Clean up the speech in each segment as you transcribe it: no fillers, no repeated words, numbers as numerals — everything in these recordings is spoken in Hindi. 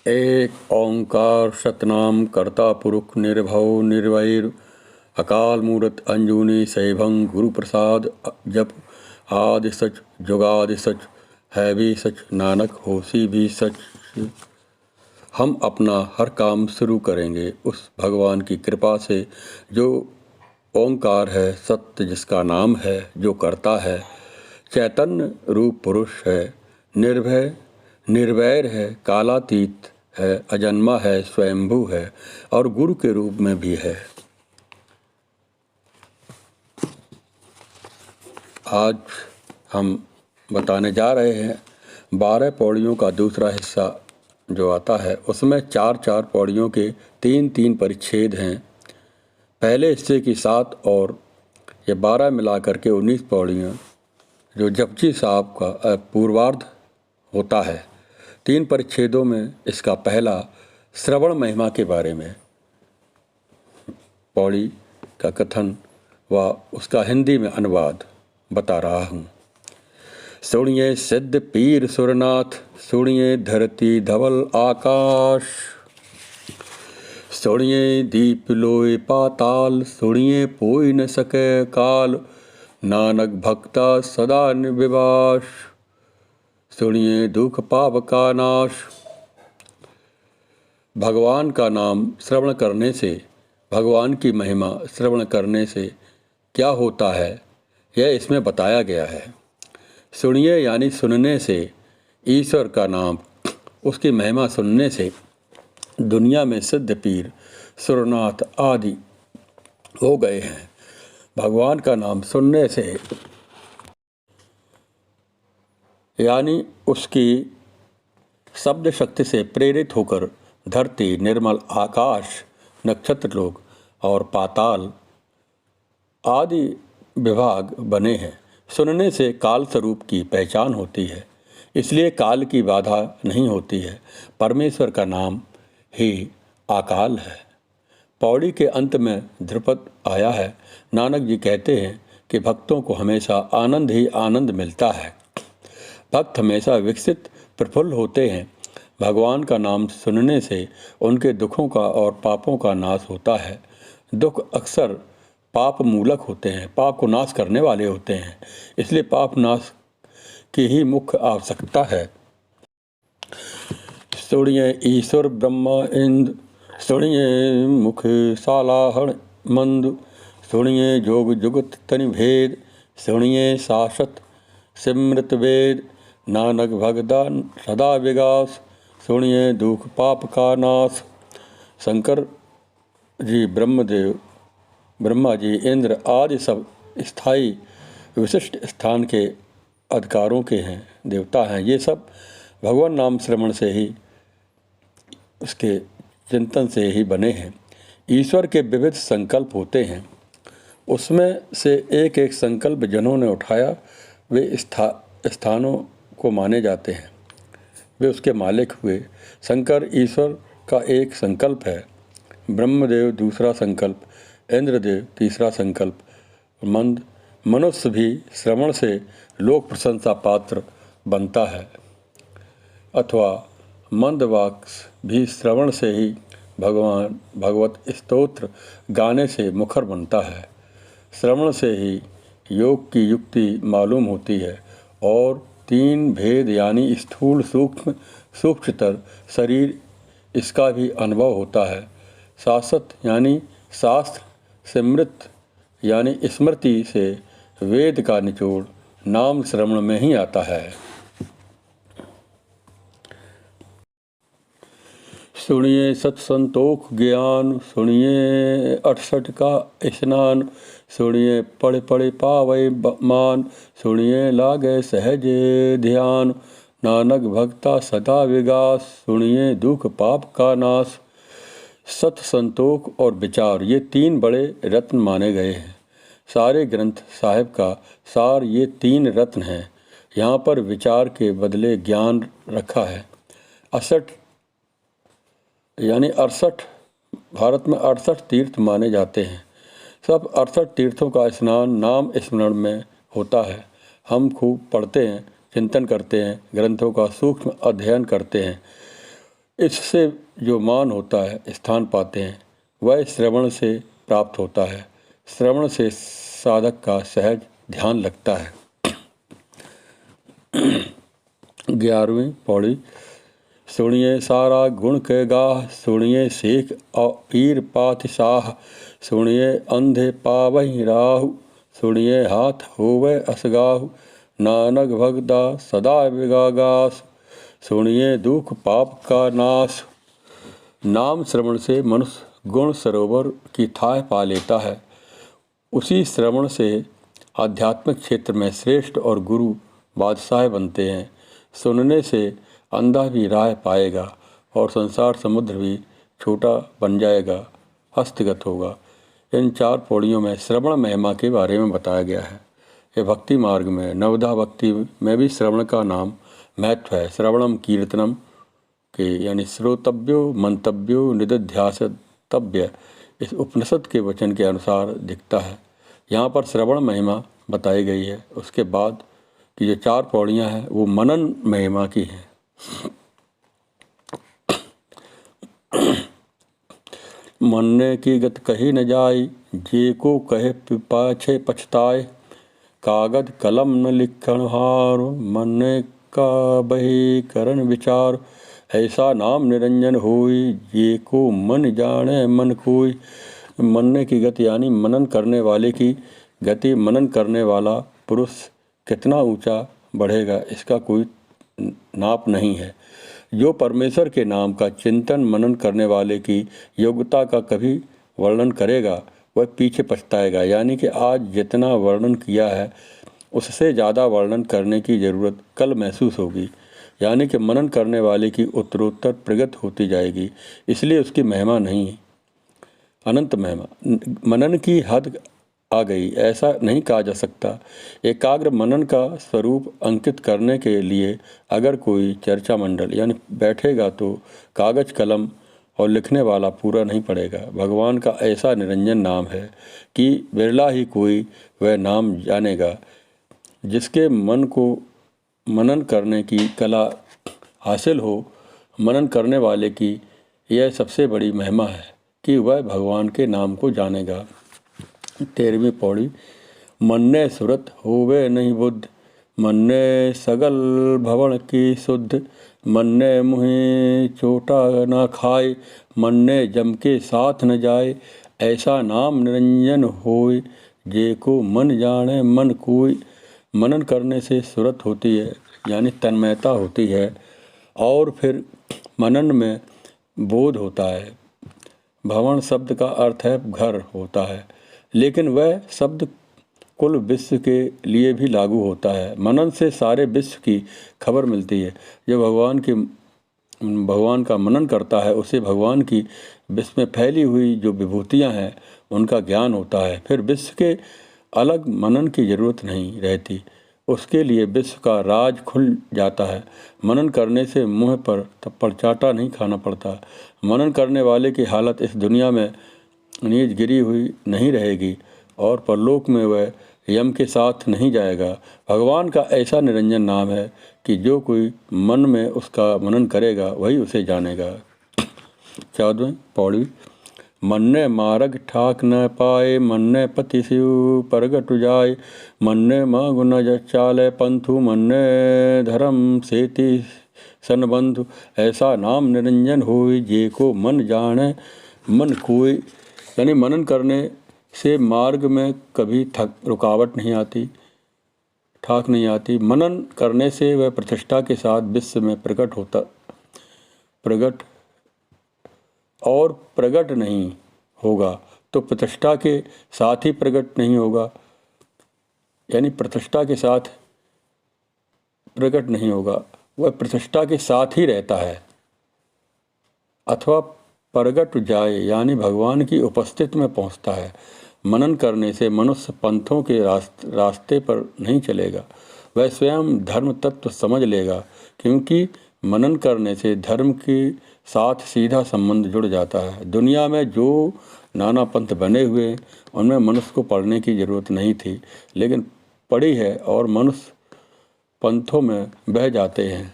एक ओंकार सतनाम करता पुरुष निर्भव निर्वैर अकाल मूरत अंजूनी सैभं गुरु प्रसाद जप आदि सच जुगादि सच है भी सच नानक होसी भी सच। हम अपना हर काम शुरू करेंगे उस भगवान की कृपा से जो ओंकार है, सत्य जिसका नाम है, जो करता है, चैतन्य रूप पुरुष है, निर्भय निर्वैर है, कालातीत है, अजन्मा है, स्वयंभू है और गुरु के रूप में भी है। आज हम बताने जा रहे हैं 12 पौड़ियों का दूसरा हिस्सा जो आता है, उसमें 4-4 पौड़ियों के 3-3 परिच्छेद हैं। पहले हिस्से की 7 और ये 12 मिला करके 19 पौड़ियाँ जो जपजी साहब का पूर्वार्ध होता है। 3 परिच्छेदों में इसका पहला श्रवण महिमा के बारे में पौड़ी का कथन व उसका हिंदी में अनुवाद बता रहा हूँ। सुनिए सिद्ध पीर सुरनाथ, सुनिए धरती धवल आकाश, सुनिए दीप लोय पाताल, सुनिए पोई न सके काल, नानक भक्ता सदा निर्विवास, सुनिए दुख पाप का नाश। भगवान का नाम श्रवण करने से, भगवान की महिमा श्रवण करने से क्या होता है, यह इसमें बताया गया है। सुनिए यानी सुनने से, ईश्वर का नाम, उसकी महिमा सुनने से दुनिया में सिद्ध पीर सुरनाथ आदि हो गए हैं। भगवान का नाम सुनने से यानी उसकी शब्द शक्ति से प्रेरित होकर धरती, निर्मल आकाश, नक्षत्र लोक और पाताल आदि विभाग बने हैं। सुनने से काल स्वरूप की पहचान होती है, इसलिए काल की बाधा नहीं होती है। परमेश्वर का नाम ही अकाल है। पौड़ी के अंत में ध्रुपद आया है। नानक जी कहते हैं कि भक्तों को हमेशा आनंद ही आनंद मिलता है। भक्त हमेशा विकसित प्रफुल्ल होते हैं। भगवान का नाम सुनने से उनके दुखों का और पापों का नाश होता है। दुख अक्सर पाप मूलक होते हैं, पाप को नाश करने वाले होते हैं, इसलिए पाप नाश की ही मुख्य आवश्यकता है। सुनिए ईश्वर ब्रह्मा इंद्र, सुनिए मुख सालाहण मंद, सुनिए जोग जुगत तनि भेद, सुनिए शाश्वत सिमृत वेद, नानक भगदा सदा विगास, सुनिए दुख पाप का नाश। शंकर जी, ब्रह्मदेव, ब्रह्मा जी, इंद्र आदि सब स्थायी विशिष्ट स्थान के अधिकारों के हैं, देवता हैं। ये सब भगवान नाम श्रवण से ही, उसके चिंतन से ही बने हैं। ईश्वर के विविध संकल्प होते हैं, उसमें से एक एक संकल्प जिन्होंने उठाया वे स्थानों को माने जाते हैं, वे उसके मालिक हुए। शंकर ईश्वर का एक संकल्प है, ब्रह्मदेव दूसरा संकल्प, इंद्रदेव तीसरा संकल्प। मनुष्य भी श्रवण से लोक प्रशंसा पात्र बनता है, अथवा मंदवाक्स भी श्रवण से ही भगवत स्तोत्र गाने से मुखर बनता है। श्रवण से ही योग की युक्ति मालूम होती है और 3 भेद यानी स्थूल सूक्ष्म सूक्ष्मतर शरीर, इसका भी अनुभव होता है। शाश्वत यानी शास्त्र, स्मृत यानी स्मृति से वेद का निचोड़ नाम श्रवण में ही आता है। सुनिए सत्संतोख ज्ञान, सुनिए 68 का स्नान, सुनिए पढ़े पढ़े पावे मान, सुनिए लागे सहजे ध्यान, नानक भक्ता सदा विगास, सुनिए दुख पाप का नाश। सत, संतोख और विचार, ये 3 बड़े रत्न माने गए हैं। सारे ग्रंथ साहिब का सार ये 3 रत्न हैं। यहाँ पर विचार के बदले ज्ञान रखा है। 68 यानी 68, भारत में 68 तीर्थ माने जाते हैं। सब 68 तीर्थों का स्नान नाम स्मरण में होता है। हम खूब पढ़ते हैं, चिंतन करते हैं, ग्रंथों का सूक्ष्म अध्ययन करते हैं। इससे जो मान होता है, स्थान पाते हैं, वह श्रवण से प्राप्त होता है। श्रवण से साधक का सहज ध्यान लगता है। 11वीं पौड़ी। सुनिए सारा गुण के गाह, सुनिए शेख पीर पातशाह, सुनिए अंधे पावहि राहु, सुनिए हाथ होवे असगाहु, नानक भगदा सदा विगागास, सुनिए दुख पाप का नाश। नाम श्रवण से मनुष्य गुण सरोवर की थाह पा लेता है। उसी श्रवण से आध्यात्मिक क्षेत्र में श्रेष्ठ और गुरु बादशाह बनते हैं। सुनने से अंधा भी राह पाएगा और संसार समुद्र भी छोटा बन जाएगा, हस्तगत होगा। इन 4 पौड़ियों में श्रवण महिमा के बारे में बताया गया है। ये भक्ति मार्ग में, नवधा भक्ति में भी श्रवण का नाम महत्व है। श्रवणम कीर्तनम के यानी श्रोतव्यो मंतव्यो निदिध्यासतव्य इस उपनिषद के वचन के अनुसार दिखता है। यहाँ पर श्रवण महिमा बताई गई है। उसके बाद की जो 4 पौड़ियाँ हैं वो मनन महिमा की हैं। मनने की गत कही न जाय, जे को कहे पाछे पछताए, कागज कलम न लिखण हार, मनने का बही करन विचार, ऐसा नाम निरंजन होई, जे को मन जाने मन कोई। मनने की गति यानी मनन करने वाले की गति, मनन करने वाला पुरुष कितना ऊंचा बढ़ेगा इसका कोई नाप नहीं है। जो परमेश्वर के नाम का चिंतन मनन करने वाले की योग्यता का कभी वर्णन करेगा वह पीछे पछताएगा। यानी कि आज जितना वर्णन किया है उससे ज़्यादा वर्णन करने की ज़रूरत कल महसूस होगी। यानी कि मनन करने वाले की उत्तरोत्तर प्रगति होती जाएगी, इसलिए उसकी महिमा नहीं है, अनंत महिमा। मनन की हद आ गई ऐसा नहीं कहा जा सकता। एकाग्र मनन का स्वरूप अंकित करने के लिए अगर कोई चर्चा मंडल यानी बैठेगा तो कागज कलम और लिखने वाला पूरा नहीं पड़ेगा। भगवान का ऐसा निरंजन नाम है कि बिरला ही कोई वह नाम जानेगा। जिसके मन को मनन करने की कला हासिल हो, मनन करने वाले की यह सबसे बड़ी महिमा है कि वह भगवान के नाम को जानेगा। 13वीं पौड़ी। मन्ने सुरत होवे नहीं बुद्ध, मन्ने सगल भवन की शुद्ध, मन्ने मुहे चोटा न खाए, मन्ने जम के साथ न जाए, ऐसा नाम निरंजन होय, जे को मन जाने मन कोई। मनन करने से सुरत होती है यानी तन्मयता होती है और फिर मनन में बोध होता है। भवन शब्द का अर्थ है घर होता है, लेकिन वह शब्द कुल विश्व के लिए भी लागू होता है। मनन से सारे विश्व की खबर मिलती है। जो भगवान का मनन करता है उसे भगवान की विश्व में फैली हुई जो विभूतियाँ हैं उनका ज्ञान होता है। फिर विश्व के अलग मनन की जरूरत नहीं रहती, उसके लिए विश्व का राज खुल जाता है। मनन करने से मुँह पर थप्पड़ चाटा नहीं खाना पड़ता। मनन करने वाले की हालत इस दुनिया में नीच गिरी हुई नहीं रहेगी और परलोक में वह यम के साथ नहीं जाएगा। भगवान का ऐसा निरंजन नाम है कि जो कोई मन में उसका मनन करेगा वही उसे जानेगा। 14वीं पौड़ी। मन्ने मार्ग ठाक न पाए, मन्ने पति शिव परगट जाय, मन्ने मांगु न चाले पंथु, मन्ने धर्म सेति सन बंधु, ऐसा नाम निरंजन होय, जे को मन जाने मन कोई। यानी मनन करने से मार्ग में कभी रुकावट नहीं आती, ठाक नहीं आती। मनन करने से वह प्रतिष्ठा के साथ विश्व में प्रकट नहीं होगा तो प्रतिष्ठा के साथ ही प्रकट नहीं होगा, यानी प्रतिष्ठा के साथ प्रकट नहीं होगा, वह प्रतिष्ठा के साथ ही रहता है। अथवा प्रगट जाए यानी भगवान की उपस्थिति में पहुंचता है। मनन करने से मनुष्य पंथों के रास्ते पर नहीं चलेगा, वह स्वयं धर्म तत्व समझ लेगा, क्योंकि मनन करने से धर्म के साथ सीधा संबंध जुड़ जाता है। दुनिया में जो नाना पंथ बने हुए उनमें मनुष्य को पढ़ने की जरूरत नहीं थी, लेकिन पड़ी है और मनुष्य पंथों में बह जाते हैं।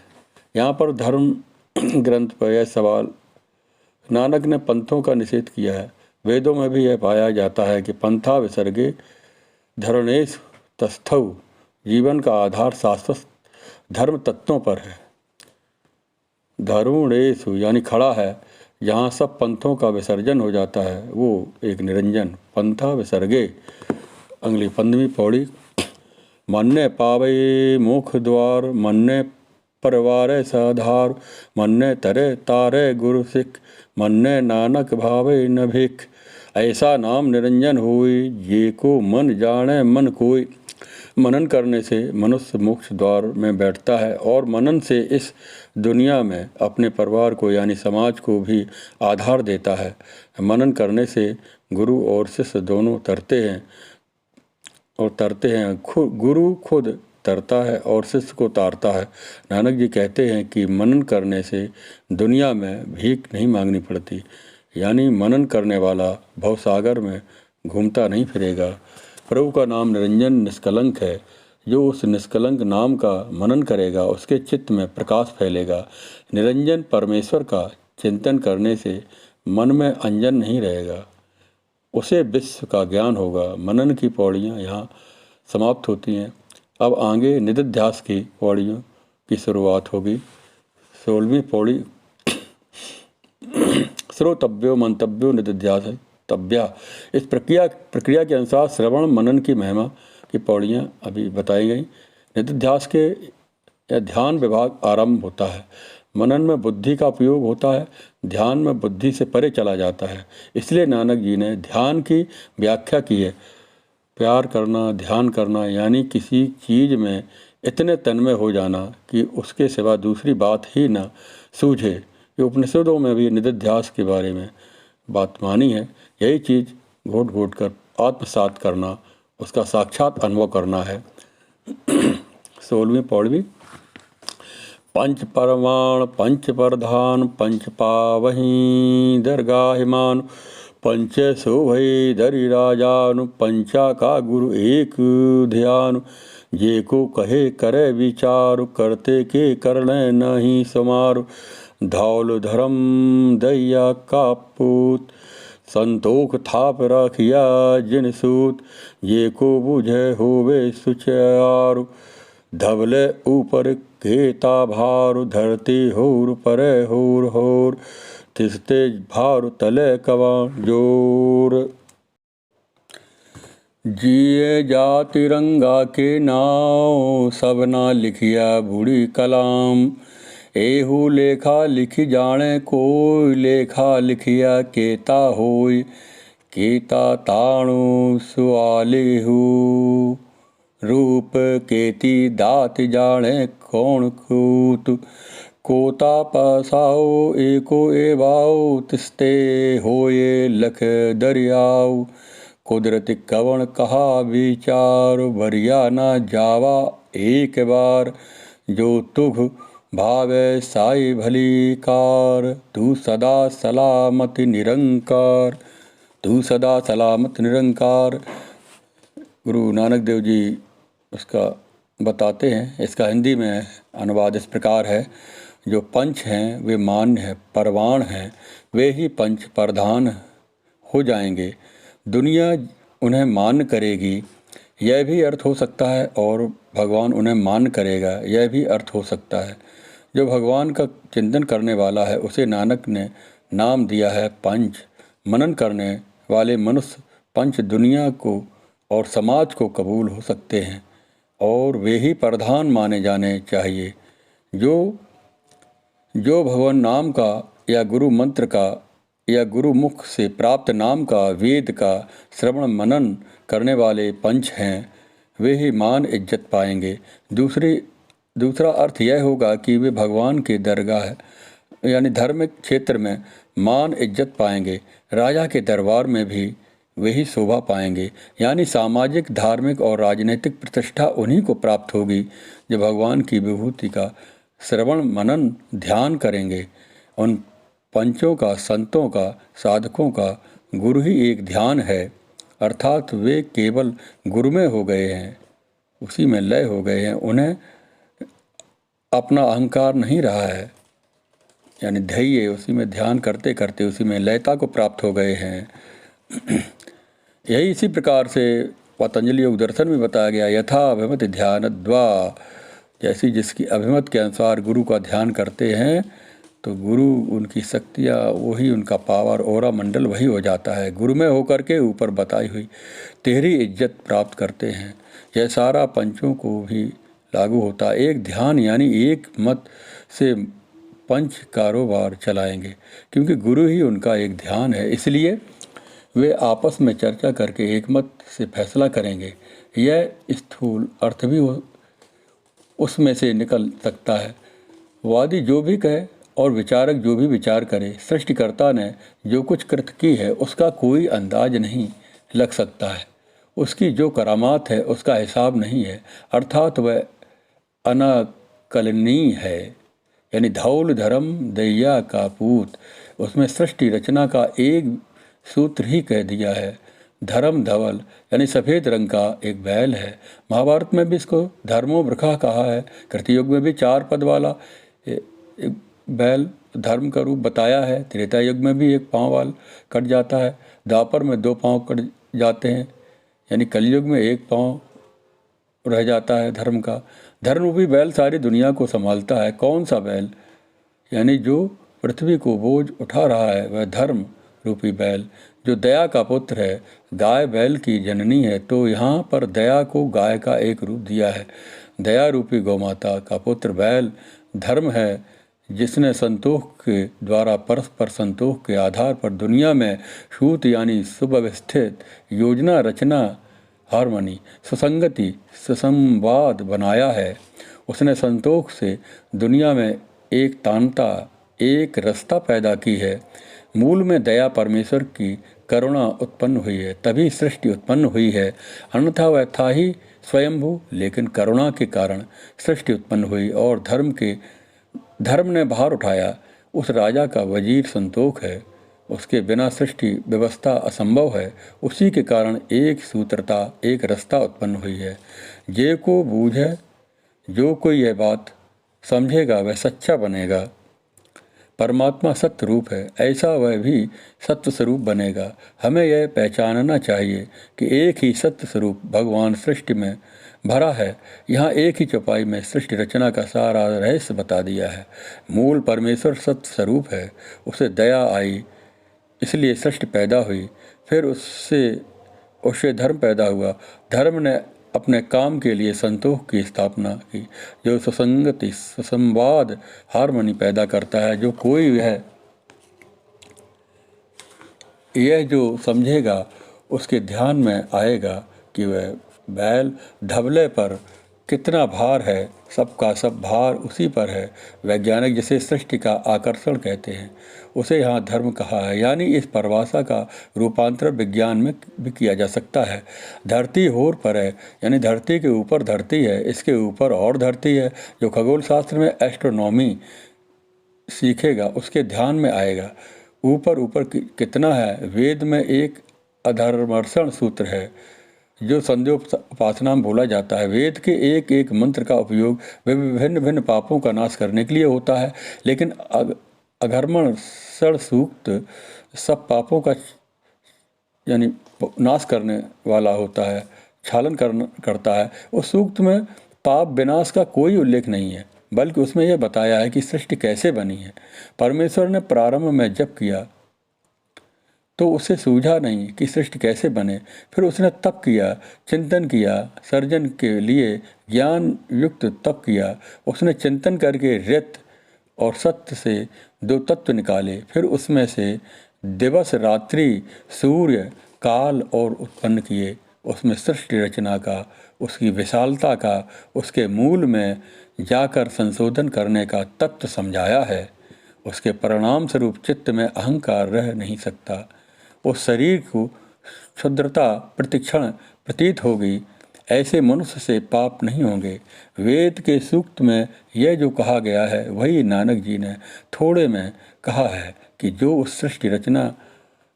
यहाँ पर धर्म ग्रंथ पर यह सवाल नानक ने पंथों का निषेध किया है। वेदों में भी यह पाया जाता है कि पंथा विसर्गे धरणेश तस्थौ, जीवन का आधार शाश्वत धर्म तत्वों पर है। धरुणेशु यानी खड़ा है, जहाँ सब पंथों का विसर्जन हो जाता है वो एक निरंजन। पंथा विसर्गे, अगली 15वीं पौड़ी। मन्ने पावे मुख द्वार, मन्ने परवारे साधार, मन्ने तरे तारे गुरु सिख, मन्ने नानक भावे न भिख। ऐसा नाम निरंजन होई, ये को मन जाने मन कोई। मनन करने से मनुष्य मोक्ष द्वार में बैठता है और मनन से इस दुनिया में अपने परिवार को यानी समाज को भी आधार देता है। मनन करने से गुरु और शिष्य दोनों तरते हैं गुरु खुद तरता है और शिष्य को तारता है। नानक जी कहते हैं कि मनन करने से दुनिया में भीख नहीं मांगनी पड़ती, यानी मनन करने वाला भवसागर में घूमता नहीं फिरेगा। प्रभु का नाम निरंजन निष्कलंक है। जो उस निष्कलंक नाम का मनन करेगा उसके चित्त में प्रकाश फैलेगा। निरंजन परमेश्वर का चिंतन करने से मन में अंजन नहीं रहेगा, उसे विश्व का ज्ञान होगा। मनन की पौड़ियाँ यहाँ समाप्त होती हैं। अब आगे निदिध्यास की पौड़ियों की शुरुआत होगी। 16वीं पौड़ी श्रोतव्यो मंतव्यो निदिध्यास तव्या। इस प्रक्रिया के अनुसार श्रवण मनन की महिमा की पौड़ियाँ अभी बताई गई। निदिध्यास के या ध्यान विभाग आरंभ होता है। मनन में बुद्धि का उपयोग होता है, ध्यान में बुद्धि से परे चला जाता है। इसलिए नानक जी ने ध्यान की व्याख्या की है। प्यार करना, ध्यान करना यानी किसी चीज़ में इतने तन्मय हो जाना कि उसके सिवा दूसरी बात ही ना सूझे। ये उपनिषदों में भी निदिध्यास के बारे में बात मानी है। यही चीज़ घोट घोट कर आत्मसात करना, उसका साक्षात अनुभव करना है। 16वीं पौड़ी। पंच परमाण पंच प्रधान, पंच पावही दरगाहिमान, पंच शोभई धरि राजानु, पंचा का गुरु एक ध्यान। जे को कहे करे विचार, करते के करने नहीं समार। धौल धर्म दैया का पूत, संतोख थाप रखिया जिन सूत। ये को बुझे होवे सुचारु, धवले ऊपर केता भार। धरती होर परे होर होर, तिसते भार तले कवा जोर। जिए जा तिरंगा के नाव, सबना लिखिया बूढ़ी कलाम। एहू लेखा लिखी जाने कोई, लेखा लिखिया केता होय। केता ताणु सुआलिहू, रूप केती दात जाने कौन कूत। कोता पसाओ एको एवाओ, तिस्ते होए लख दरियाओ। कुदरत कवण कहा विचार, वरिया ना जावा एक बार। जो तुघ भावे साई भली कार, तू सदा सलामत निरंकार। तू सदा सलामत निरंकार। गुरु नानक देव जी उसका बताते हैं। इसका हिंदी में अनुवाद इस प्रकार है। जो पंच हैं वे मान्य है, परवान हैं, वे ही पंच प्रधान हो जाएंगे। दुनिया उन्हें मान्य करेगी, यह भी अर्थ हो सकता है, और भगवान उन्हें मान्य करेगा, यह भी अर्थ हो सकता है। जो भगवान का चिंतन करने वाला है उसे नानक ने नाम दिया है पंच। मनन करने वाले मनुष्य पंच दुनिया को और समाज को कबूल हो सकते हैं, और वे ही प्रधान माने जाने चाहिए। जो भगवान नाम का या गुरु मंत्र का या गुरु मुख से प्राप्त नाम का, वेद का श्रवण मनन करने वाले पंच हैं, वे ही मान इज्जत पाएंगे। दूसरा अर्थ यह होगा कि वे भगवान के दरगाह यानी धार्मिक क्षेत्र में मान इज्जत पाएंगे। राजा के दरबार में भी वही शोभा पाएंगे, यानी सामाजिक, धार्मिक और राजनीतिक प्रतिष्ठा उन्हीं को प्राप्त होगी जो भगवान की विभूति का श्रवण मनन ध्यान करेंगे। उन पंचों का, संतों का, साधकों का गुरु ही एक ध्यान है, अर्थात वे केवल गुरु में हो गए हैं, उसी में लय हो गए हैं। उन्हें अपना अहंकार नहीं रहा है। यानी ध्येय, उसी में ध्यान करते करते उसी में लयता को प्राप्त हो गए हैं। यही इसी प्रकार से पतंजलि योग दर्शन में बताया गया, यथा अभिमत ध्यान द्वा, जैसी जिसकी अभिमत के अनुसार गुरु का ध्यान करते हैं तो गुरु उनकी शक्तियाँ, वही उनका पावर, ओरा मंडल वही हो जाता है। गुरु में होकर के ऊपर बताई हुई तेरी इज्जत प्राप्त करते हैं। यह सारा पंचों को भी लागू होता है। एक ध्यान यानी एक मत से पंच कारोबार चलाएंगे, क्योंकि गुरु ही उनका एक ध्यान है। इसलिए वे आपस में चर्चा करके एक मत से फैसला करेंगे। यह स्थूल अर्थ भी उसमें से निकल सकता है। वादी जो भी कहे और विचारक जो भी विचार करे, सृष्टिकर्ता ने जो कुछ कृत की है उसका कोई अंदाज नहीं लग सकता है। उसकी जो करामात है उसका हिसाब नहीं है, अर्थात वह अनाकलनीय है। यानी धौल धर्म दैया का पूत, उसमें सृष्टि रचना का एक सूत्र ही कह दिया है। धर्म धवल यानी सफ़ेद रंग का एक बैल है। महाभारत में भी इसको धर्मो वृखा कहा है। कृतयुग में भी 4 पद वाला एक बैल धर्म का रूप बताया है। त्रेता युग में भी 1 पाँव वाल कट जाता है। द्वापर में 2 पाँव कट जाते हैं, यानी कलयुग में 1 पाँव रह जाता है धर्म का। धर्म रूपी बैल सारी दुनिया को संभालता है। कौन सा बैल? यानी जो पृथ्वी को बोझ उठा रहा है वह धर्म रूपी बैल, जो दया का पुत्र है। गाय बैल की जननी है, तो यहाँ पर दया को गाय का एक रूप दिया है। दया रूपी गौमाता का पुत्र बैल धर्म है, जिसने संतोष के द्वारा परस्पर संतोष के आधार पर दुनिया में सूत यानी सुव्यवस्थित योजना रचना, हार्मनी, सुसंगति, सुसंवाद बनाया है। उसने संतोष से दुनिया में एक तानता, एक रस्ता पैदा की है। मूल में दया परमेश्वर की करुणा उत्पन्न हुई है, तभी सृष्टि उत्पन्न हुई है। अन्यथा वह था ही स्वयंभू, लेकिन करुणा के कारण सृष्टि उत्पन्न हुई और धर्म ने भार उठाया। उस राजा का वजीर संतोष है, उसके बिना सृष्टि व्यवस्था असंभव है। उसी के कारण एक सूत्रता, एक रास्ता उत्पन्न हुई है। जे को बूझे, जो कोई यह बात समझेगा वह सच्चा बनेगा। परमात्मा सत्य रूप है, ऐसा वह भी सत्य स्वरूप बनेगा। हमें यह पहचानना चाहिए कि एक ही सत्य स्वरूप भगवान सृष्टि में भरा है। यहाँ एक ही चौपाई में सृष्टि रचना का सारा रहस्य बता दिया है। मूल परमेश्वर सत्य स्वरूप है, उसे दया आई इसलिए सृष्टि पैदा हुई, फिर उससे धर्म पैदा हुआ। धर्म ने अपने काम के लिए संतोष की स्थापना की, जो सुसंगति, सुसंवाद, हार्मनी पैदा करता है। जो कोई यह जो समझेगा उसके ध्यान में आएगा कि वह बैल ढबले पर कितना भार है, सबका सब भार उसी पर है। वैज्ञानिक जिसे सृष्टि का आकर्षण कहते हैं, उसे यहाँ धर्म कहा है। यानी इस परिभाषा का रूपांतर विज्ञान में भी किया जा सकता है। धरती होर पर है, यानी धरती के ऊपर धरती है, इसके ऊपर और धरती है। जो खगोल शास्त्र में एस्ट्रोनॉमी सीखेगा उसके ध्यान में आएगा ऊपर कितना है। वेद में एक अधर्मर्षण सूत्र है जो संध्योपासना में बोला जाता है। वेद के एक एक मंत्र का उपयोग विभिन्न भिन्न पापों का नाश करने के लिए होता है, लेकिन अधर्मर्षण सूक्त सब पापों का यानी नाश करने वाला होता है, छालन करता है। उस सूक्त में पाप विनाश का कोई उल्लेख नहीं है, बल्कि उसमें यह बताया है कि सृष्टि कैसे बनी है। परमेश्वर ने प्रारंभ में जप किया तो उसे सूझा नहीं कि सृष्टि कैसे बने। फिर उसने तप किया, चिंतन किया, सर्जन के लिए ज्ञान युक्त तप किया। उसने चिंतन करके रत और सत्य से 2 तत्व निकाले। फिर उसमें से दिवस रात्रि, सूर्य, काल और उत्पन्न किए। उसमें सृष्टि रचना का, उसकी विशालता का, उसके मूल में जाकर संशोधन करने का तत्व समझाया है। उसके परिणाम स्वरूप चित्त में अहंकार रह नहीं सकता। उस शरीर को क्षुद्रता प्रतिक्षण प्रतीत होगी। ऐसे मनुष्य से पाप नहीं होंगे। वेद के सूक्त में यह जो कहा गया है वही नानक जी ने थोड़े में कहा है कि जो उस सृष्टि रचना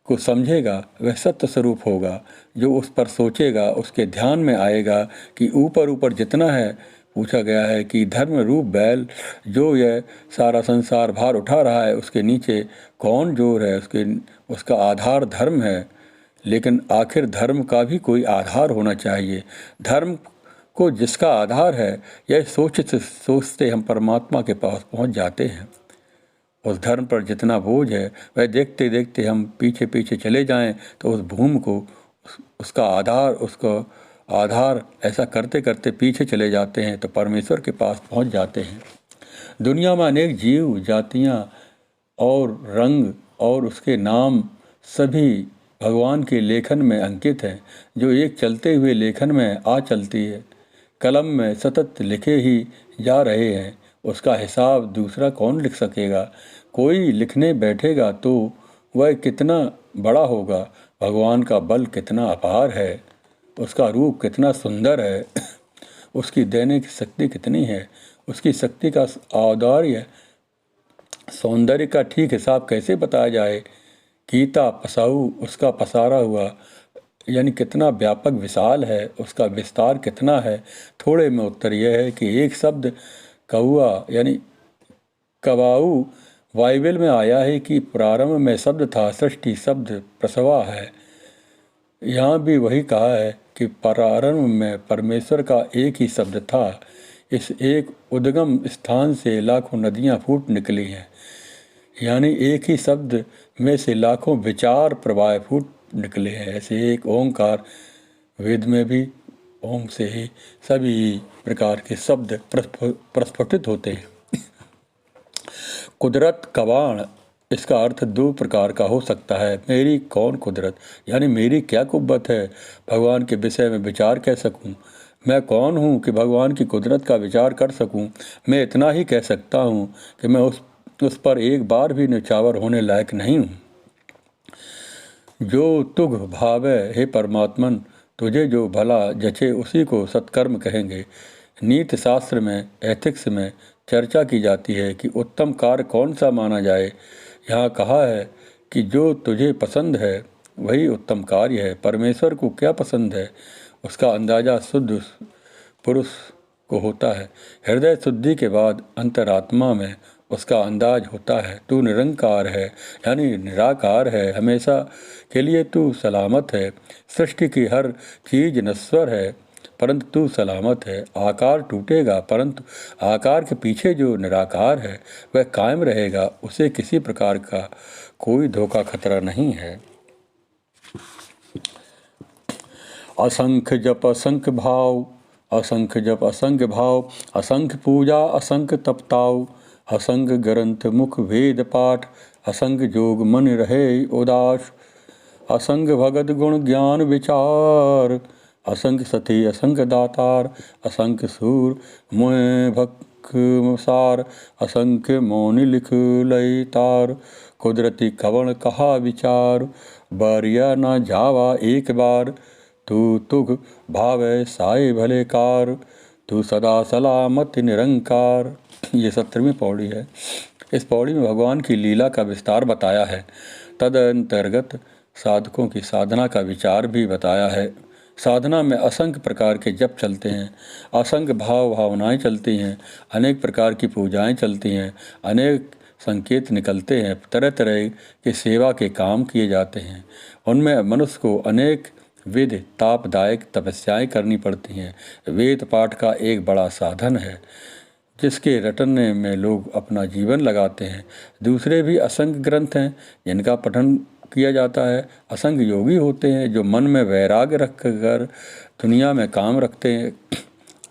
को समझेगा वह सत्य स्वरूप होगा। जो उस पर सोचेगा उसके ध्यान में आएगा कि ऊपर जितना है पूछा गया है कि धर्म रूप बैल जो यह सारा संसार भार उठा रहा है, उसके नीचे कौन जोर है? उसका आधार धर्म है। लेकिन आखिर धर्म का भी कोई आधार होना चाहिए। धर्म को जिसका आधार है, यह सोचते सोचते हम परमात्मा के पास पहुंच जाते हैं। उस धर्म पर जितना बोझ है, वह देखते देखते हम पीछे पीछे चले जाएं तो उस भूमि को उसका आधार ऐसा करते करते पीछे चले जाते हैं तो परमेश्वर के पास पहुंच जाते हैं। दुनिया में अनेक जीव जातियां और रंग और उसके नाम सभी भगवान के लेखन में अंकित हैं, जो एक चलते हुए लेखन में आ चलती है। कलम में सतत लिखे ही जा रहे हैं, उसका हिसाब दूसरा कौन लिख सकेगा? कोई लिखने बैठेगा तो वह कितना बड़ा होगा। भगवान का बल कितना अपार है, उसका रूप कितना सुंदर है, उसकी देने की शक्ति कितनी है। उसकी शक्ति का औदार्य सौंदर्य का ठीक हिसाब कैसे बताया जाए। गीता पसाऊ उसका पसारा हुआ यानी कितना व्यापक विशाल है, उसका विस्तार कितना है। थोड़े में उत्तर यह है कि एक शब्द कौआ यानी कबाऊ बाइबल में आया है कि प्रारंभ में शब्द था, सृष्टि शब्द प्रसवा है। यहाँ भी वही कहा है कि प्रारंभ में परमेश्वर का एक ही शब्द था। इस एक उद्गम स्थान से लाखों नदियाँ फूट निकली हैं, यानी एक ही शब्द में से लाखों विचार प्रवाह फूट निकले हैं। ऐसे एक ओंकार, वेद में भी ओम से ही सभी प्रकार के शब्द प्रस्फुटित होते हैं। कुदरत कबाण, इसका अर्थ दो प्रकार का हो सकता है। मेरी कौन कुदरत, यानी मेरी क्या कुव्वत है भगवान के विषय में विचार कह सकूं। मैं कौन हूं कि भगवान की कुदरत का विचार कर सकूं। मैं इतना ही कह सकता हूं कि मैं उस पर एक बार भी न्यौछावर होने लायक नहीं हूं। जो तुघ भावे हे परमात्मन, तुझे जो भला जचे उसी को सत्कर्म कहेंगे। नीति शास्त्र में, एथिक्स में चर्चा की जाती है कि उत्तम कार्य कौन सा माना जाए। यहाँ कहा है कि जो तुझे पसंद है वही उत्तम कार्य है। परमेश्वर को क्या पसंद है, उसका अंदाज़ा शुद्ध पुरुष को होता है। हृदय शुद्धि के बाद अंतरात्मा में उसका अंदाज होता है। तू निरंकार है यानी निराकार है, हमेशा के लिए तू सलामत है। सृष्टि की हर चीज नश्वर है परंतु तू सलामत है। आकार टूटेगा परंतु आकार के पीछे जो निराकार है वह कायम रहेगा। उसे किसी प्रकार का कोई धोखा खतरा नहीं है। असंख्य जप असंख्य भाव, असंख्य जप असंख्य भाव, असंख्य पूजा असंख्य तपताव, असंख्य ग्रंथ मुख वेद पाठ, असंख्य जोग मन रहे उदास, असंख्य भगत गुण ज्ञान विचार, असंख्य सती असंख्य दातार, असंख्य सूर मोह भक्सार, असंख्य मौनि लिख लय तार, कुदरती कवण कहा विचार, बारिया न जावा एक बार, तू तुघ भावे साए भले कार, तू सदा सलामत निरंकार। ये 17वीं पौड़ी है। इस पौड़ी में भगवान की लीला का विस्तार बताया है। तदंतर्गत साधकों की साधना का विचार भी बताया है। साधना में असंख्य प्रकार के जप चलते हैं, असंख्य भावनाएं चलती हैं, अनेक प्रकार की पूजाएं चलती हैं, अनेक संकेत निकलते हैं, तरह तरह के सेवा के काम किए जाते हैं। उनमें मनुष्य को अनेक विध तापदायक तपस्याएं करनी पड़ती हैं। वेद पाठ का एक बड़ा साधन है जिसके रटने में लोग अपना जीवन लगाते हैं। दूसरे भी असंख्य ग्रंथ हैं जिनका पठन किया जाता है। असंख्य योगी होते हैं जो मन में वैराग्य रखकर दुनिया में काम रखते हैं।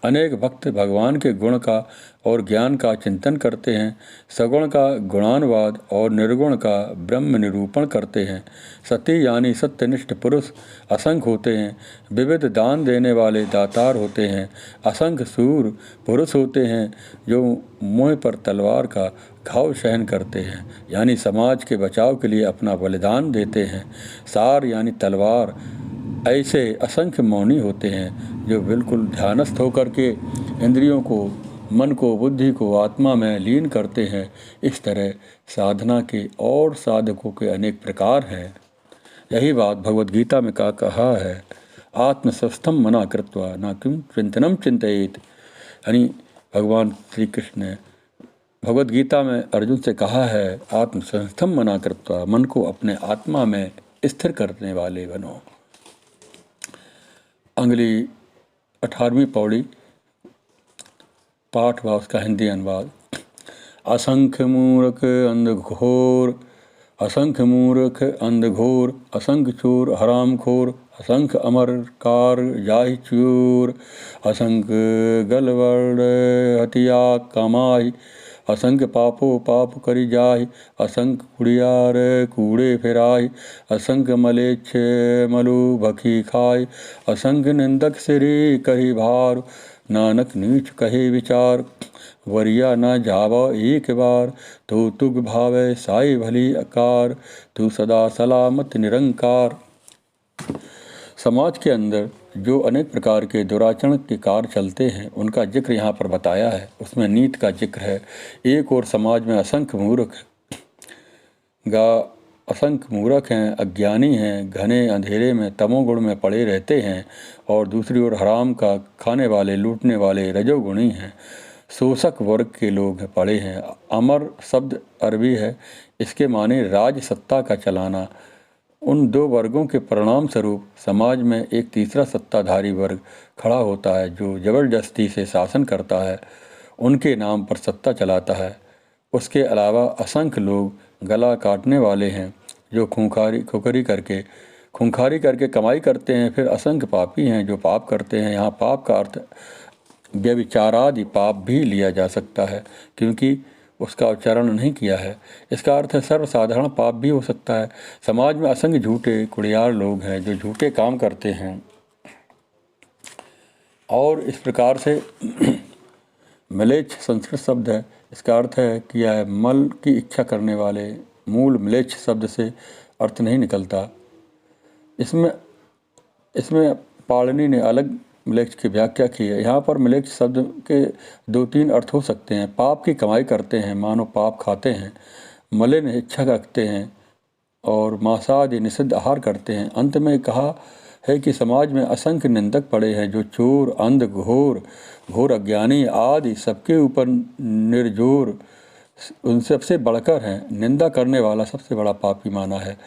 अनेक भक्त भगवान के गुण का और ज्ञान का चिंतन करते हैं। सगुण का गुणानुवाद और निर्गुण का ब्रह्म निरूपण करते हैं। सती यानी सत्यनिष्ठ पुरुष असंख्य होते हैं। विविध दान देने वाले दातार होते हैं। असंख्य सूर पुरुष होते हैं जो मुँह पर तलवार का घाव सहन करते हैं, यानी समाज के बचाव के लिए अपना बलिदान देते हैं। सार यानी तलवार ऐसे असंख्य मौनी होते हैं जो बिल्कुल ध्यानस्थ होकर के इंद्रियों को, मन को, बुद्धि को आत्मा में लीन करते हैं। इस तरह साधना के और साधकों के अनेक प्रकार हैं। यही बात भगवद गीता में कहा है, आत्मस्वस्थम मना कृत्वा न किम चिंतनम चिंतयेत। यानी भगवान श्री कृष्ण ने भगवद गीता में अर्जुन से कहा है, आत्मसंस्थम मना कृत्वा, मन को अपने आत्मा में स्थिर करने वाले बनो। अगली 18वीं पौड़ी पाठ व उसका हिंदी अनुवाद। असंख्य मूर्ख अंधघोर, असंख्य मूर्ख अंधघोर, असंख्य चोर हरामखोर, असंख्य अमरकार जाहि चोर, असंख्य गलवड़ हतिया कमाई, असंख्य पापो पाप करी जाहि, असंख्य कुड़ियार कूड़े फिराई, असंख्य मलेच्छ मलु भखी खाई, असंख्य निंदक सिरी कही भार, नानक नीच कहे विचार, वरिया न जावा एक बार, तो तुग भावे साई भली आकार, तू सदा सलामत निरंकार। समाज के अंदर जो अनेक प्रकार के दुराचरण के कार्य चलते हैं उनका जिक्र यहाँ पर बताया है। उसमें नीति का जिक्र है। एक और समाज में असंख्य मूर्ख हैं, अज्ञानी हैं, घने अंधेरे में तमोगुण में पड़े रहते हैं, और दूसरी ओर हराम का खाने वाले, लूटने वाले रजोगुणी हैं, शोषक वर्ग के लोग पड़े हैं। अमर शब्द अरबी है, इसके माने राज सत्ता का चलाना। उन दो वर्गों के परिणाम स्वरूप समाज में एक तीसरा सत्ताधारी वर्ग खड़ा होता है जो जबरदस्ती से शासन करता है, उनके नाम पर सत्ता चलाता है। उसके अलावा असंख्य लोग गला काटने वाले हैं जो खूंखारी करके कमाई करते हैं। फिर असंख्य पापी हैं जो पाप करते हैं। यहाँ पाप का अर्थ व्यभिचारादि पाप भी लिया जा सकता है, क्योंकि उसका उच्चारण नहीं किया है। इसका अर्थ है सर्वसाधारण पाप भी हो सकता है। समाज में असंख्य झूठे कुड़ियार लोग हैं जो झूठे काम करते हैं, और इस प्रकार से म्लेच्छ संस्कृत शब्द है, इसका अर्थ है किया है मल की इच्छा करने वाले। मूल म्लेच्छ शब्द से अर्थ नहीं निकलता। इसमें पाणिनि ने अलग म्लेच्छ की व्याख्या की है। यहाँ पर म्लेच्छ शब्द के 2-3 अर्थ हो सकते हैं। पाप की कमाई करते हैं, मानो पाप खाते हैं, मलिन इच्छा रखते हैं, और मांसादि निषिद्ध आहार करते हैं। अंत में कहा है कि समाज में असंख्य निंदक पड़े हैं जो चोर, अंध, घोर अज्ञानी आदि सबके ऊपर निर्जोर उन सबसे बढ़कर हैं। निंदा करने वाला सबसे बड़ा पापी माना है।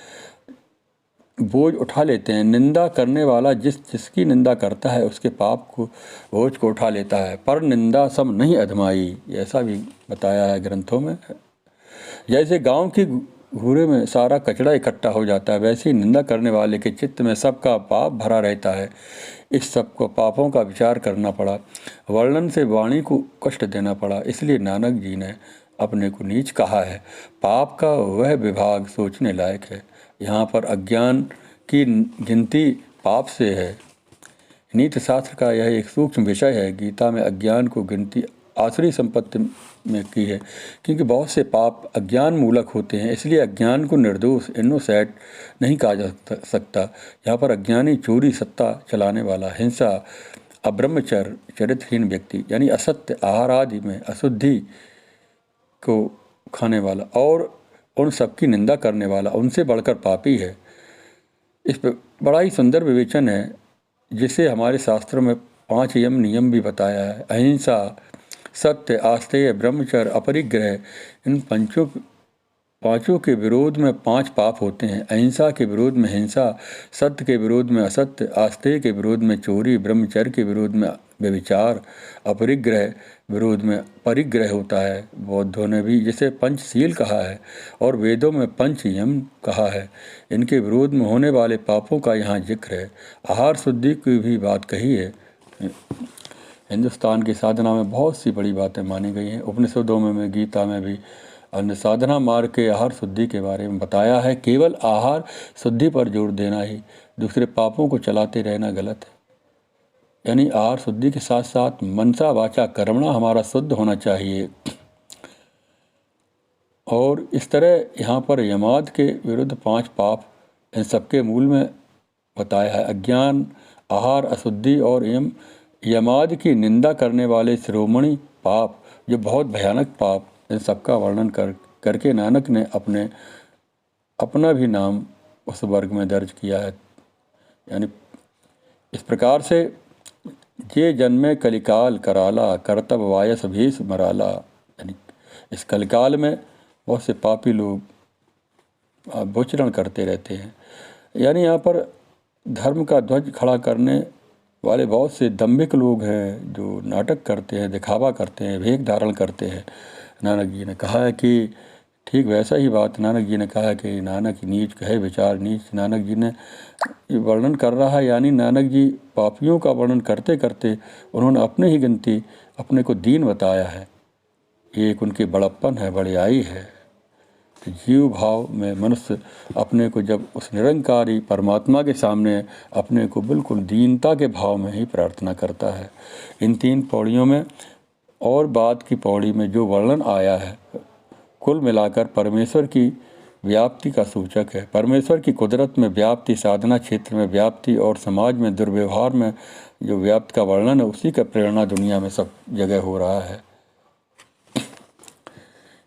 बोझ उठा लेते हैं। निंदा करने वाला जिसकी निंदा करता है उसके पाप को बोझ को उठा लेता है। पर निंदा सब नहीं अधमाई, ऐसा भी बताया है ग्रंथों में। जैसे गांव की घूरे में सारा कचरा इकट्ठा हो जाता है, वैसे ही निंदा करने वाले के चित्त में सबका पाप भरा रहता है। इस सब को पापों का विचार करना पड़ा, वर्णन से वाणी को कष्ट देना पड़ा। इसलिए नानक जी ने अपने को नीच कहा है। पाप का वह विभाग सोचने लायक है। यहाँ पर अज्ञान की गिनती पाप से है। नीति शास्त्र का यह एक सूक्ष्म विषय है। गीता में अज्ञान को गिनती आसुरी संपत्ति में की है, क्योंकि बहुत से पाप अज्ञान मूलक होते हैं। इसलिए अज्ञान को निर्दोष, इनोसेंट नहीं कहा जा सकता। यहाँ पर अज्ञानी चोरी, सत्ता चलाने वाला, हिंसा, अब्रह्मचर्य, चरित्रहीन व्यक्ति यानी असत्य आहार आदि में अशुद्धि को खाने वाला और उन सबकी निंदा करने वाला उनसे बढ़कर पापी है। इस पर बड़ा ही सुंदर विवेचन है, जिसे हमारे शास्त्रों में 5 नियम भी बताया है। अहिंसा, सत्य, आस्तेय, ब्रह्मचर्य, अपरिग्रह, इन पांचों के विरोध में 5 पाप होते हैं। अहिंसा के विरोध में हिंसा, सत्य के विरोध में असत्य, आस्तेय के विरोध में चोरी, ब्रह्मचर्य के विरोध में व्यभिचार, अपरिग्रह विरोध में परिग्रह होता है। बौद्धों ने भी जिसे पंचशील कहा है और वेदों में 5 यम कहा है। इनके विरोध में होने वाले पापों का यहाँ जिक्र है। आहार शुद्धि की भी बात कही है। हिंदुस्तान की साधना में बहुत सी बड़ी बातें मानी गई हैं। उपनिषदों में गीता में भी अन्य साधना मार्ग के आहार शुद्धि के बारे में बताया है। केवल आहार शुद्धि पर जोर देना ही दूसरे पापों को चलाते रहना गलत है। यानी आहार शुद्धि के साथ साथ मनसा वाचा कर्मणा हमारा शुद्ध होना चाहिए। और इस तरह यहाँ पर यमाद के विरुद्ध 5 पाप इन सबके मूल में बताया है। अज्ञान, आहार, अशुद्धि और यमाद की निंदा करने वाले शिरोमणि पाप, जो बहुत भयानक पाप, इन सबका वर्णन करके नानक ने अपना भी नाम उस वर्ग में दर्ज किया है। यानी इस प्रकार से जे जन्मे कलिकाल कराला, करतब वायस भेष मराला। यानी इस कलिकाल में बहुत से पापी लोग विचरण करते रहते हैं। यानी यहाँ पर धर्म का ध्वज खड़ा करने वाले बहुत से दम्भिक लोग हैं जो नाटक करते हैं, दिखावा करते हैं, वेश धारण करते हैं। नानक जी ने कहा है कि ठीक वैसा ही बात नानक जी ने कहा है कि नानक नीच कहे विचार नीच। नानक जी ने वर्णन कर रहा है, यानी नानक जी पापियों का वर्णन करते करते उन्होंने अपने ही गिनती अपने को दीन बताया है। ये एक उनकी बड़प्पन है, बड़ाई है। जीव भाव में मनुष्य अपने को जब उस निरंकारी परमात्मा के सामने अपने को बिल्कुल दीनता के भाव में ही प्रार्थना करता है। इन 3 पौड़ियों में और बाद की पौड़ी में जो वर्णन आया है, कुल मिलाकर परमेश्वर की व्याप्ति का सूचक है। परमेश्वर की कुदरत में व्याप्ति, साधना क्षेत्र में व्याप्ति और समाज में दुर्व्यवहार में जो व्याप्ति का वर्णन है, उसी का प्रेरणा दुनिया में सब जगह हो रहा है।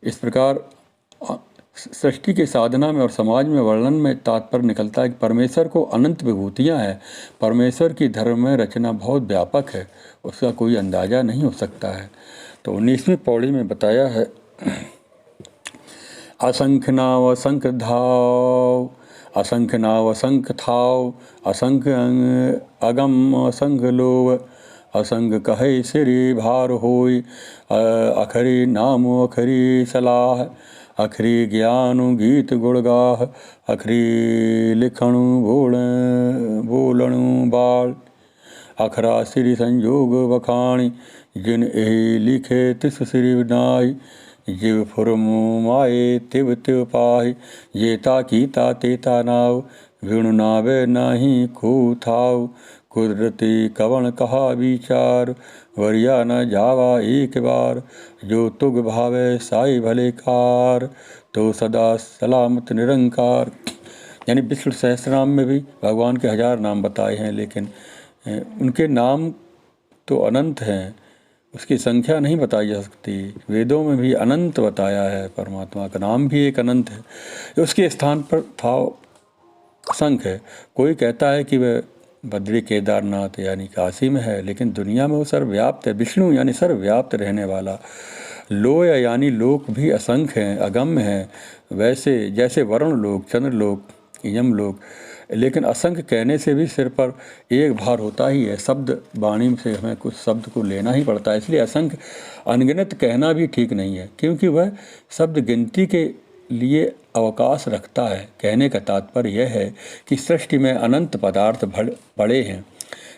इस प्रकार सृष्टि के साधना में और समाज में वर्णन में तात्पर्य निकलता है कि परमेश्वर को अनंत विभूतियाँ हैं। परमेश्वर की धर्म में रचना बहुत व्यापक है, उसका कोई अंदाज़ा नहीं हो सकता है। तो 19वीं पौड़ी में बताया है, असंख्य नाव असंख्य धाव, असंख्य नाव असंख्य थाव, असंख्य अगम असंख्य लोग, असंग कहे सिरी भार होय, अखरी नाम अखरी सलाह, अखरी ज्ञान गीत गुणगाह, अखरी लिखणु बोलणु बाल, अखरा श्री संयोग बखाणी, जिन एहि लिखे तिस श्री नाई, जिव फुरमु माए तिव तिव पाहि, जेता कीता तेता नाव, विणु नावे नाही खू थाव, कुदरती कवन कहा विचार, वरिया न जावा एक बार, जो तुग भावे साई भले कार, तो सदा सलामत निरंकार। यानी विष्णु सहस्रनाम में भी भगवान के 1000 नाम बताए हैं, लेकिन उनके नाम तो अनंत हैं, उसकी संख्या नहीं बताई जा सकती। वेदों में भी अनंत बताया है, परमात्मा का नाम भी एक अनंत है। उसके स्थान पर भाव असंख्य है। कोई कहता है कि वह बद्री केदारनाथ यानी काशी में है, लेकिन दुनिया में वो सर्वव्याप्त है। विष्णु यानी सर्वव्याप्त रहने वाला। लोय यानी लोक भी असंख्य हैं, अगम्य हैं, वैसे जैसे वरुण लोक, चंद्र लोक, यम लोक। लेकिन असंख्य कहने से भी सिर पर एक भार होता ही है। शब्द वाणी से हमें कुछ शब्द को लेना ही पड़ता है, इसलिए असंख्य अनगिनत कहना भी ठीक नहीं है, क्योंकि वह शब्द गिनती के लिए अवकाश रखता है। कहने का तात्पर्य यह है कि सृष्टि में अनंत पदार्थ पड़े हैं,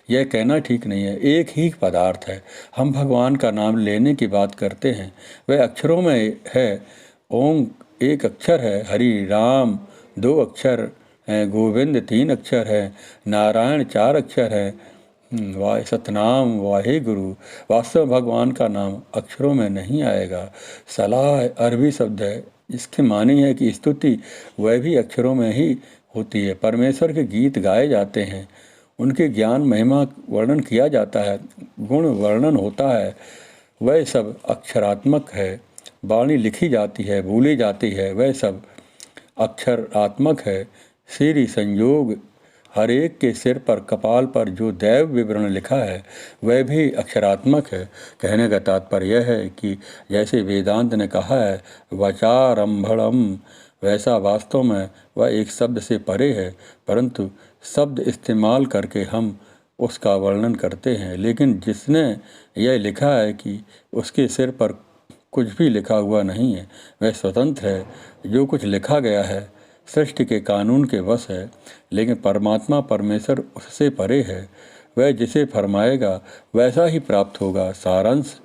यह कहना ठीक नहीं है। एक ही पदार्थ है। हम भगवान का नाम लेने की बात करते हैं, वह अक्षरों में है। ओम एक अक्षर है, हरि राम 2 अक्षर हैं, गोविंद 3 अक्षर है, नारायण 4 अक्षर है, सतनाम वाहे गुरु। वास्तव भगवान का नाम अक्षरों में नहीं आएगा। सलाह अरबी शब्द है, इसके मानी है कि स्तुति वह भी अक्षरों में ही होती है। परमेश्वर के गीत गाए जाते हैं, उनके ज्ञान महिमा वर्णन किया जाता है, गुण वर्णन होता है, वह सब अक्षरात्मक है। वाणी लिखी जाती है, बोली जाती है, वह सब अक्षरात्मक है। श्री संयोग हर एक के सिर पर कपाल पर जो दैव विवरण लिखा है वह भी अक्षरात्मक है। कहने का तात्पर्य यह है कि जैसे वेदांत ने कहा है वचारंभणम, वैसा वास्तव में वह एक शब्द से परे है, परंतु शब्द इस्तेमाल करके हम उसका वर्णन करते हैं। लेकिन जिसने यह लिखा है कि उसके सिर पर कुछ भी लिखा हुआ नहीं है, वह स्वतंत्र है। जो कुछ लिखा गया है सृष्टि के कानून के वश है, लेकिन परमात्मा परमेश्वर उससे परे है। वह जिसे फरमाएगा वैसा ही प्राप्त होगा। सारांश,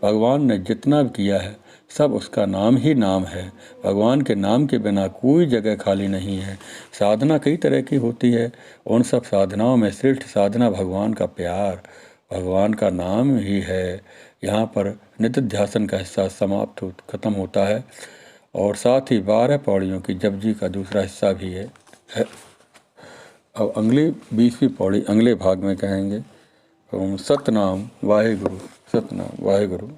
भगवान ने जितना भी किया है सब उसका नाम ही नाम है। भगवान के नाम के बिना कोई जगह खाली नहीं है। साधना कई तरह की होती है, उन सब साधनाओं में श्रेष्ठ साधना भगवान का प्यार, भगवान का नाम ही है। यहाँ पर निधिध्यासन का हिस्सा समाप्त खत्म होता है और साथ ही 12 पौड़ियों की जपजी का दूसरा हिस्सा भी है। अब अगली 20वीं पौड़ी अगले भाग में कहेंगे। ओम सतनाम वाहे गुरु, सतनाम वाहे गुरु।